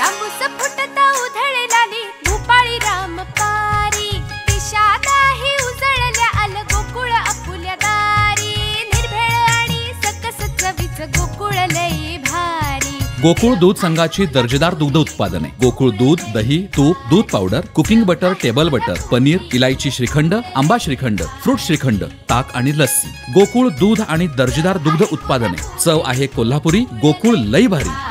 तांबूस फुटता उधळलाली भूपाळी राम पारी दिशादाही उजळल्या आल गोकुळ आपुल्या दारी निर्भेळ आणि सकस चवीच गोकुळ लई भारी। गोकुळ दूध संघाची दर्जेदार दुग्ध उत्पादने गोकुळ दूध, दही, तूप, दूध powder, cooking butter, table butter, paneer, इलायची श्रीखंड, आंबा श्रीखंड, फ्रूट श्रीखंड, ताक आणि लस्सी। गोकुळ दूध आणि दर्जेदार दुग्ध उत्पादने, चव आहे कोल्हापुरी, गोकुळ लई भारी।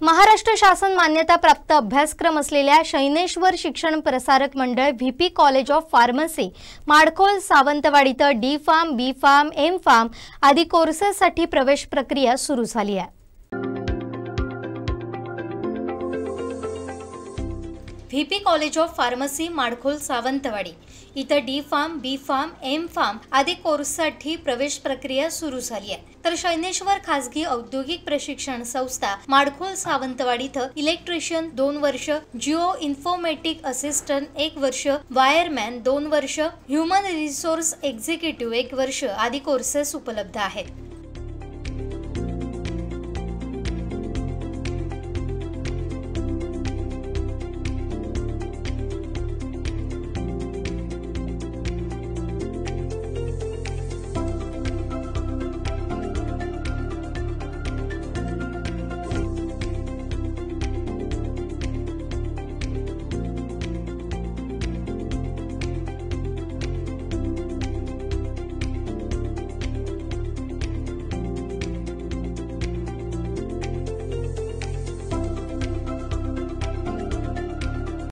महाराष्ट्र शासन मान्यता प्राप्त अभ्यासक्रम असलेल्या शैनेश्वर Shikshan Prasarak Mandal VP college of pharmacy Madkhol Sawantwadi इथं D pharm, B pharm, M pharm आदी कोर्सेससाठी प्रवेश प्रक्रिया सुरू झाली आहे। VP college of pharmacy Madkhol Sawantwadi इथं D pharm, B pharm, M pharm आदी कोर्ससाठी प्रवेश प्रक्रिया सुरू झाली आहे। तर शैनेश्वर खासगी औद्योगिक प्रशिक्षण संस्था माडखोल सावंतवाडी इथं इलेक्ट्रिशियन 2 वर्ष, जिओ इन्फॉर्मेटिक असिस्टंट 1 वर्ष, वायरमॅन 2 वर्ष, ह्युमन रिसोर्स एक्झिक्युटिव्ह 1 वर्ष आदी कोर्सेस उपलब्ध आहेत।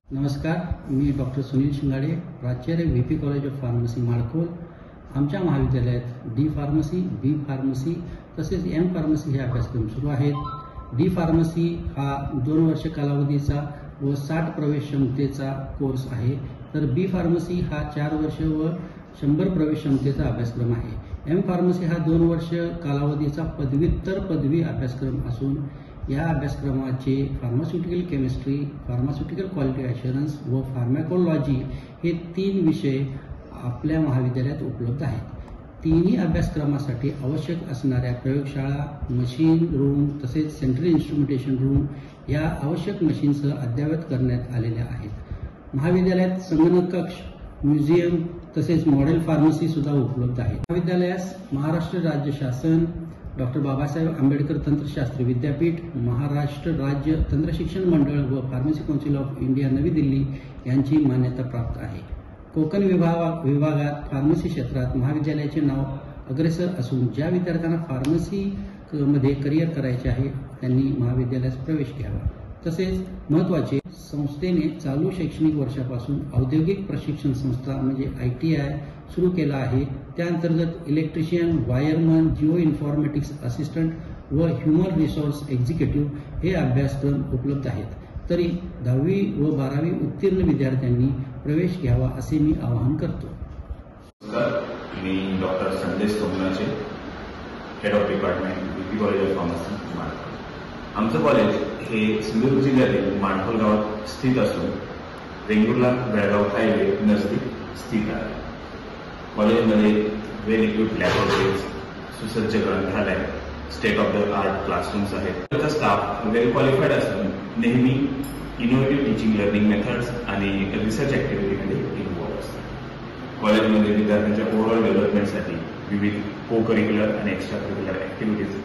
नमस्कार, मी डॉक्टर सुनील शिंगाडे, प्राचार्य VP college of pharmacy Madkhol. आमच्या महाविद्यालयात डी फार्मसी, बी फार्मसी तसेच एम फार्मसी हे अभ्यासक्रम सुरू आहेत। डी फार्मसी हा 2 वर्ष कालावधीचा व 60 प्रवेश क्षमतेचा कोर्स आहे, तर बी फार्मसी हा 4 वर्ष व 100 प्रवेश क्षमतेचा अभ्यासक्रम आहे। एम फार्मसी हा 2 वर्ष कालावधीचा पदव्युत्तर पदवी अभ्यासक्रम असून या अभ्यासक्रमाचे pharmaceutical chemistry, pharmaceutical quality assurance व फार्मॅकोलॉजी हे 3 विषय आपल्या महाविद्यालयात उपलब्ध आहेत। तिन्ही अभ्यासक्रमासाठी आवश्यक असणाऱ्या प्रयोगशाळा, मशीन रूम तसेच सेंट्रल इन्स्ट्रुमेंटेशन रूम या आवश्यक मशीनसह अद्ययावत करण्यात आलेल्या आहेत। महाविद्यालयात संगणक कक्ष, म्युझियम तसेच मॉडेल फार्मसी सुद्धा उपलब्ध आहे। महाविद्यालयास महाराष्ट्र राज्य शासन, डॉक्टर बाबासाहेब आंबेडकर तंत्रशास्त्र विद्यापीठ, महाराष्ट्र राज्य तंत्रशिक्षण मंडळ व फार्मसी काउन्सिल ऑफ इंडिया नवी दिल्ली यांची मान्यता प्राप्त आहे। कोकण विभागात फार्मसी क्षेत्रात महाविद्यालयाचे नाव अग्रेसर असून ज्या विद्यार्थ्यांना फार्मसी मध्ये करिअर करायचे आहे त्यांनी महाविद्यालयात प्रवेश घ्यावा। तसेच महत्त्वाचे, संस्थेने चालू शैक्षणिक वर्षापासून औद्योगिक प्रशिक्षण संस्था म्हणजे ITI सुरू केला आहे। त्या अंतर्गत electrician, wireman, Jio informatics assistant व ह्युमन रिसोर्स एक्झिक्युटिव्ह हे अभ्यासक्रम उपलब्ध आहेत। तरी 10वी व 12वी उत्तीर्ण विद्यार्थ्यांनी प्रवेश घ्यावा असे मी आवाहन करतो। मी doctor Sandesh Somnache, head of department VP college of pharmacy Madkhol. आमचं कॉलेज हे सिंधुदुर्ग जिल्ह्यातील माडखोल गावात स्थित असून वेंगुर्ला बेळगाव हायवे नजदीक स्थित आहे। कॉलेजमध्ये वेल इक्विप्ड लॅबोरेटरीज, सुसज्ज ग्रंथालय, state of the art classrooms आहेत। त्याचा स्टाफ व्हेरी क्वालिफाईड असून नेहमी इनोव्हेटिव्ह टीचिंग लर्निंग मेथड्स आणि रिसर्च ऍक्टिव्हिटीमध्ये इन्व्हॉल्व असतात। कॉलेजमध्ये विद्यार्थ्यांच्या ओव्हरऑल डेव्हलपमेंटसाठी विविध को करिक्युलर आणि एक्स्ट्रा करिक्युलर ऍक्टिव्हिटीज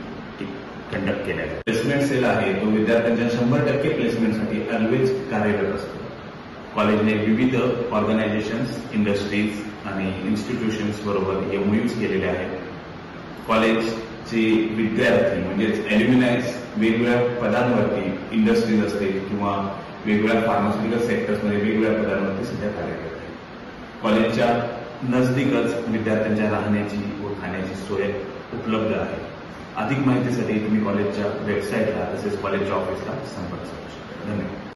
कंडक्ट केल्या जातात। प्लेसमेंट सेल आहे तो विद्यार्थ्यांच्या 100% प्लेसमेंटसाठी ऑलवेज कार्यरत असतो। कॉलेजने विविध ऑर्गनायझेशन्स, इंडस्ट्रीज आणि इन्स्टिट्यूशन्स बरोबर MOUs केलेले आहेत। कॉलेजचे विद्यार्थी म्हणजेच एल्युमिनायज वेगवेगळ्या पदांवरती, इंडस्ट्रीज असतील किंवा वेगवेगळ्या फार्मास्युटिकल सेक्टर्समध्ये वेगवेगळ्या पदांवरती सध्या कार्यरत आहेत। कॉलेजच्या नजदीकच विद्यार्थ्यांच्या राहण्याची व खाण्याची सोय उपलब्ध आहे। अधिक माहितीसाठी तुम्ही कॉलेजच्या वेबसाईटला तसेच कॉलेजच्या ऑफिसला संपर्क करू शकता। धन्यवाद।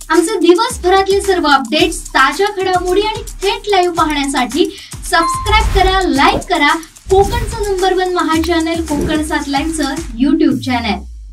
आमचे दिवसभरातले सर्व अपडेट्स, ताज्या घडामोडी आणि थेट लाईव्ह पाहण्यासाठी सबस्क्राइब करा, लाईक करा कोकणचं नंबर 1 महा चॅनल कोकण 7 लाईव्हचं YouTube चॅनल।